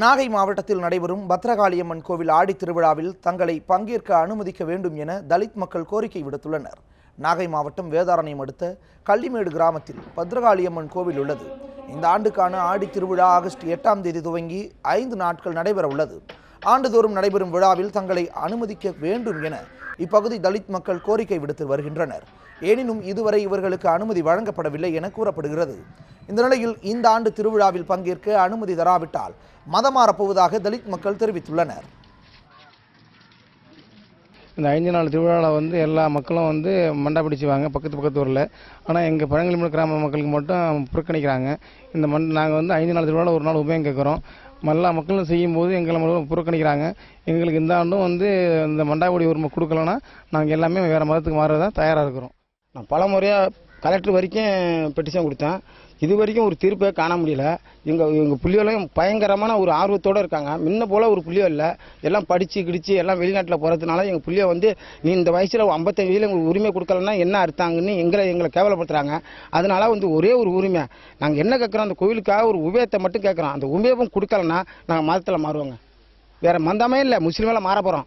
நாகை மாவட்டத்தில் நடைபெறும் பத்ரகாளியம்மன் கோவில் ஆடித் திருவிழாவில் தங்களை பங்கேற்க அனுமதிக்க வேண்டும் என தலித் மக்கள் கோரிக்கை விடுத்துள்ளனர். நாகை மாவட்டம் வேதாரண்யம் அடுத்த கள்ளிமேடு கிராமத்தில் பத்ரகாளியம்மன் கோவில் உள்ளது. இந்த ஆண்டுக்கான ஆடித் திருவிழா ஆகஸ்ட் 8ஆம் தேதி துவங்கி 5 நாட்கள் நடைபெற உள்ளது. ஆண்டுதோறும் நடைபெறும் விழாவில் தங்களை அனுமதிக்க வேண்டும் என இப்பகுதி தலித் மக்கள் கோரிக்கை விடுத்து வருகின்றனர். எனினும் இதுவரை இவர்களுக்கு அனுமதி வழங்கப்படவில்லை என கூறப்படுகிறது. இந்த நிலையில் இந்த ஆண்டு திருவிழாவில் பங்கேற்க அனுமதி தராவிட்டால் மதம் மாறப்போவதாக தலித் மக்கள் தெரிவித்துள்ளனர். இந்த 5 நாள் திருவிழாவில் எல்லா மக்களும் மண்டா பிடிச்சுவாங்க பக்கத்து ஊரில். ஆனால் எங்கள் பழங்குடியின கிராம மக்களுக்கு மட்டும் புறக்கணிக்கிறாங்க. இந்த நாங்கள் 5 நாள் திருவிழாவில் ஒரு நாள் உபயம் கேட்குறோம். எல்லா மக்களும் செய்யும்போது எங்களை மட்டும் புறக்கணிக்கிறாங்க. எங்களுக்கு இந்த ஆண்டும் இந்த மண்டாபடி உரிமை கொடுக்கலன்னா நாங்கள் எல்லாமே வேறு மதத்துக்கு மாறுறதா தயாராக இருக்கிறோம். நான் பல முறையாக கலெக்டர் வரைக்கும் பெட்டிஷன் கொடுத்தேன். இது வரைக்கும் ஒரு தீர்ப்பை காண முடியல. எங்கள் புள்ளிகளும் பயங்கரமான ஒரு ஆர்வத்தோடு இருக்காங்க. முன்ன போல் ஒரு புள்ளியோ இல்லை. எல்லாம் படித்து கிடிச்சு எல்லாம் வெளிநாட்டில் போகிறதுனால எங்கள் புள்ளியை நீ இந்த வயசில் 55 வயதில் உங்களுக்கு உரிமை கொடுக்கலன்னா என்ன அர்த்தாங்கன்னு எங்களை கேவலப்படுத்துகிறாங்க. அதனால் ஒரே ஒரு உரிமை நாங்கள் என்ன கேட்குறோம், அந்த கோவிலுக்காக ஒரு உபயத்தை மட்டும் கேட்குறோம். அந்த உபயம் கொடுக்கலன்னா நாங்கள் மதத்தில் மாறுவோங்க. வேறு மந்தமே இல்லை, முஸ்லீமெல்லாம் மாற போகிறோம்.